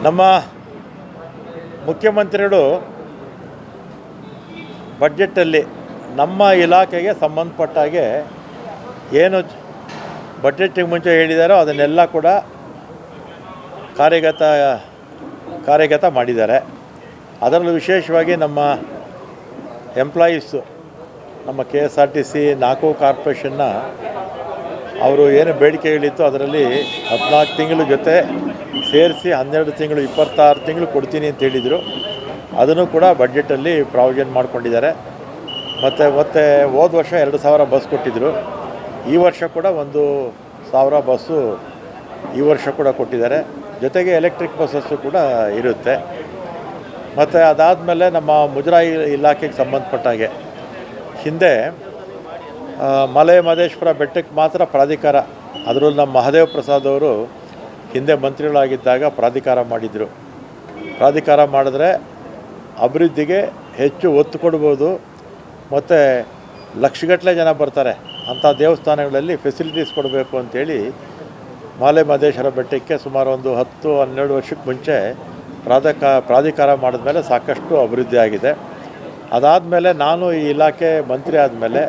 ನಮ್ಮ ಮುಖ್ಯಮಂತ್ರಿಗಳು ಬಡ್ಜೆಟಲ್ಲಿ ನಮ್ಮ ಇಲಾಖೆಗೆ ಸಂಬಂಧಪಟ್ಟ ಹಾಗೆ ಏನು ಬಡ್ಜೆಟ್ಟಿಗೆ ಮುಂಚೆ ಹೇಳಿದಾರೋ ಅದನ್ನೆಲ್ಲ ಕೂಡ ಕಾರ್ಯಗತ ಮಾಡಿದ್ದಾರೆ. ಅದರಲ್ಲೂ ವಿಶೇಷವಾಗಿ ನಮ್ಮ ಎಂಪ್ಲಾಯೀಸು, ನಮ್ಮ KSRTC ನಾಲ್ಕು ಕಾರ್ಪೊರೇಷನ್ನ ಅವರು ಏನು ಬೇಡಿಕೆಗಳಿತ್ತು ಅದರಲ್ಲಿ 14 ತಿಂಗಳ ಜೊತೆ ಸೇರಿಸಿ 12 ತಿಂಗಳು 26 ತಿಂಗಳು ಕೊಡ್ತೀನಿ ಅಂತ ಹೇಳಿದರು. ಅದನ್ನು ಕೂಡ ಬಡ್ಜೆಟಲ್ಲಿ ಪ್ರಾವಿಷನ್ ಮಾಡ್ಕೊಂಡಿದ್ದಾರೆ. ಮತ್ತು ಹೋದ ವರ್ಷ 2,000 ಬಸ್ ಕೊಟ್ಟಿದ್ದರು. ಈ ವರ್ಷ ಕೂಡ 1,000 ಬಸ್ಸು ಈ ವರ್ಷ ಕೂಡ ಕೊಟ್ಟಿದ್ದಾರೆ. ಜೊತೆಗೆ ಎಲೆಕ್ಟ್ರಿಕ್ ಬಸ್ಸಸ್ಸು ಕೂಡ ಇರುತ್ತೆ. ಮತ್ತು ಅದಾದಮೇಲೆ ನಮ್ಮ ಮುಜರಾಯಿ ಇಲಾಖೆಗೆ ಸಂಬಂಧಪಟ್ಟಾಗೆ ಹಿಂದೆ ಮಲೆ ಮಹದೇಶ್ವರ ಬೆಟ್ಟಕ್ಕೆ ಮಾತ್ರ ಪ್ರಾಧಿಕಾರ, ಅದರಲ್ಲೂ ನಮ್ಮ ಮಹದೇವ ಪ್ರಸಾದ್ ಅವರು ಹಿಂದೆ ಮಂತ್ರಿಗಳಾಗಿದ್ದಾಗ ಪ್ರಾಧಿಕಾರ ಮಾಡಿದರು. ಪ್ರಾಧಿಕಾರ ಮಾಡಿದ್ರೆ ಅಭಿವೃದ್ಧಿಗೆ ಹೆಚ್ಚು ಒತ್ತು ಕೊಡ್ಬೋದು ಮತ್ತು ಲಕ್ಷಗಟ್ಟಲೆ ಜನ ಬರ್ತಾರೆ ಅಂಥ ದೇವಸ್ಥಾನಗಳಲ್ಲಿ ಫೆಸಿಲಿಟೀಸ್ ಕೊಡಬೇಕು ಅಂಥೇಳಿ ಮಲೆ ಮಹದೇಶ್ವರ ಬೆಟ್ಟಕ್ಕೆ ಸುಮಾರು 10-12 ವರ್ಷಕ್ಕೆ ಮುಂಚೆ ಪ್ರಾಧಿಕಾರ ಮಾಡಿದ್ಮೇಲೆ ಸಾಕಷ್ಟು ಅಭಿವೃದ್ಧಿ ಆಗಿದೆ. ಅದಾದಮೇಲೆ ನಾನು ಈ ಇಲಾಖೆ ಮಂತ್ರಿ ಆದಮೇಲೆ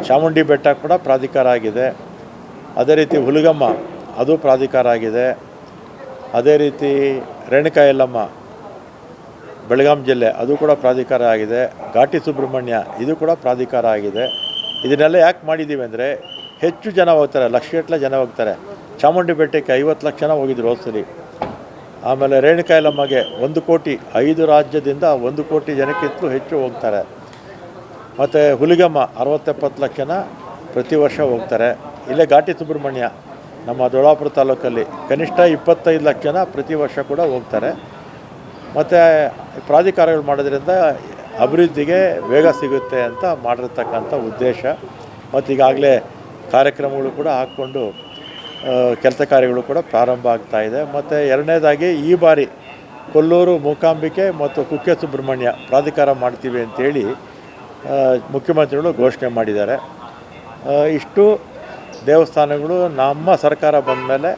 ಚಾಮುಂಡಿ ಬೆಟ್ಟ ಕೂಡ ಪ್ರಾಧಿಕಾರ ಆಗಿದೆ. ಅದೇ ರೀತಿ ಹುಲಿಗಮ್ಮ ಅದು ಪ್ರಾಧಿಕಾರ ಆಗಿದೆ. ಅದೇ ರೀತಿ ರೇಣುಕಾ ಯಲ್ಲಮ್ಮ ಬೆಳಗಾಂ ಜಿಲ್ಲೆ ಅದು ಕೂಡ ಪ್ರಾಧಿಕಾರ ಆಗಿದೆ. ಘಾಟಿ ಸುಬ್ರಹ್ಮಣ್ಯ ಇದು ಕೂಡ ಪ್ರಾಧಿಕಾರ ಆಗಿದೆ. ಇದನ್ನೆಲ್ಲ ಯಾಕೆ ಮಾಡಿದ್ದೀವಿ ಅಂದರೆ ಹೆಚ್ಚು ಜನ ಹೋಗ್ತಾರೆ, ಲಕ್ಷಗಟ್ಟಲೆ ಜನ ಹೋಗ್ತಾರೆ. ಚಾಮುಂಡಿ ಬೆಟ್ಟಕ್ಕೆ 50 ಲಕ್ಷ ಜನ ಹೋಗಿದ್ರು ಹೋದ್ಸಲಿ. ಆಮೇಲೆ ರೇಣುಕಾ ಯಲ್ಲಮ್ಮಗೆ 1 ಕೋಟಿ, 5 ರಾಜ್ಯದಿಂದ 1 ಕೋಟಿ ಜನಕ್ಕಿಂತಲೂ ಹೆಚ್ಚು ಹೋಗ್ತಾರೆ. ಮತ್ತು ಹುಲಿಗಮ್ಮ 60-70 ಲಕ್ಷ ಜನ ಪ್ರತಿ ವರ್ಷ ಹೋಗ್ತಾರೆ. ಇಲ್ಲೇ ಘಾಟಿ ಸುಬ್ರಹ್ಮಣ್ಯ ನಮ್ಮ ದೊಡ್ಡಾಪುರ ತಾಲೂಕಲ್ಲಿ ಕನಿಷ್ಠ 25 ಲಕ್ಷ ಜನ ಪ್ರತಿ ವರ್ಷ ಕೂಡ ಹೋಗ್ತಾರೆ. ಮತ್ತು ಪ್ರಾಧಿಕಾರಗಳು ಮಾಡೋದ್ರಿಂದ ಅಭಿವೃದ್ಧಿಗೆ ವೇಗ ಸಿಗುತ್ತೆ ಅಂತ ಮಾಡಿರ್ತಕ್ಕಂಥ ಉದ್ದೇಶ. ಮತ್ತು ಈಗಾಗಲೇ ಕಾರ್ಯಕ್ರಮಗಳು ಕೂಡ ಹಾಕ್ಕೊಂಡು ಕೆಲಸ ಕಾರ್ಯಗಳು ಕೂಡ ಪ್ರಾರಂಭ ಆಗ್ತಾಯಿದೆ. ಮತ್ತು ಎರಡನೇದಾಗಿ ಈ ಬಾರಿ ಕೊಲ್ಲೂರು ಮೂಕಾಂಬಿಕೆ ಮತ್ತು ಕುಕ್ಕೆ ಸುಬ್ರಹ್ಮಣ್ಯ ಪ್ರಾಧಿಕಾರ ಮಾಡ್ತೀವಿ ಅಂಥೇಳಿ ಮುಖ್ಯಮಂತ್ರಿಗಳು ಘೋಷಣೆ ಮಾಡಿದ್ದಾರೆ. ಇಷ್ಟು ದೇವಸ್ಥಾನಗಳು ನಮ್ಮ ಸರ್ಕಾರ ಬಂದ ಮೇಲೆ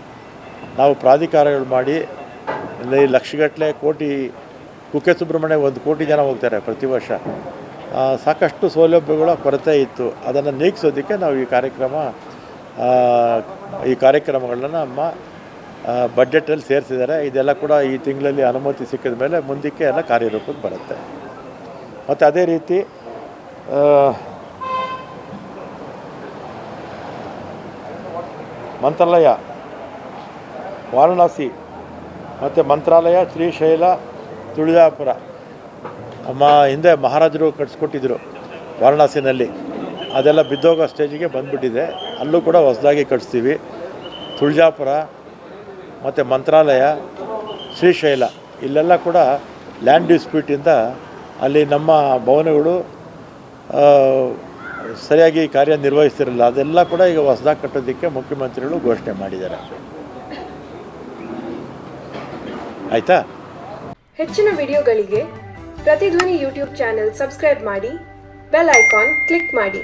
ನಾವು ಪ್ರಾಧಿಕಾರಗಳು ಮಾಡಿ ಲಕ್ಷಗಟ್ಟಲೆ ಕೋಟಿ, ಕುಕ್ಕೆ ಸುಬ್ರಹ್ಮಣ್ಯ 1 ಕೋಟಿ ಜನ ಹೋಗ್ತಾರೆ ಪ್ರತಿ ವರ್ಷ. ಸಾಕಷ್ಟು ಸೌಲಭ್ಯಗಳ ಕೊರತೆ ಇತ್ತು. ಅದನ್ನು ನೀಗಿಸೋದಕ್ಕೆ ನಾವು ಈ ಕಾರ್ಯಕ್ರಮಗಳನ್ನ ನಮ್ಮ ಬಡ್ಜೆಟಲ್ಲಿ ಸೇರಿಸಿದ್ದಾರೆ. ಇದೆಲ್ಲ ಕೂಡ ಈ ತಿಂಗಳಲ್ಲಿ ಅನುಮತಿ ಸಿಕ್ಕಿದ ಮೇಲೆ ಮುಂದಕ್ಕೆ ಎಲ್ಲ ಕಾರ್ಯರೂಪಕ್ಕೆ ಬರುತ್ತೆ. ಮತ್ತು ಅದೇ ರೀತಿ ಮಂತ್ರಾಲಯ ವಾರಣಾಸಿ ಮತ್ತು ಮಂತ್ರಾಲಯ ಶ್ರೀಶೈಲ ತುಳಜಾಪುರ ನಮ್ಮ ಹಿಂದೆ ಮಹಾರಾಜರು ಕಟ್ಸ್ಕೊಟ್ಟಿದ್ರು ವಾರಣಾಸಿನಲ್ಲಿ. ಅದೆಲ್ಲ ಬಿದ್ದೋಗೋ ಸ್ಟೇಜಿಗೆ ಬಂದುಬಿಟ್ಟಿದೆ. ಅಲ್ಲೂ ಕೂಡ ಹೊಸದಾಗಿ ಕಟ್ಸ್ತೀವಿ. ತುಳಜಾಪುರ ಮತ್ತು ಮಂತ್ರಾಲಯ, ಶ್ರೀಶೈಲ ಇಲ್ಲೆಲ್ಲ ಕೂಡ ಲ್ಯಾಂಡ್ ಡಿಸ್ಪ್ಯೂಟಿಂದ ಅಲ್ಲಿ ನಮ್ಮ ಭವನಗಳು ಸರಿಯಾಗಿ ಕಾರ್ಯನಿರ್ವಹಿಸ್ತಿರಲಿಲ್ಲ. ಅದೆಲ್ಲ ಕೂಡ ಈಗ ಹೊಸದಾಗಿ ಕಟ್ಟೋದಕ್ಕೆ ಮುಖ್ಯಮಂತ್ರಿಗಳು ಘೋಷಣೆ ಮಾಡಿದ್ದಾರೆ. ಆಯಿತಾ? ಹೆಚ್ಚಿನ ವಿಡಿಯೋಗಳಿಗೆ ಪ್ರತಿಧ್ವನಿ ಯೂಟ್ಯೂಬ್ ಚಾನೆಲ್ ಸಬ್ಸ್ಕ್ರೈಬ್ ಮಾಡಿ, ಬೆಲ್ ಐಕಾನ್ ಕ್ಲಿಕ್ ಮಾಡಿ.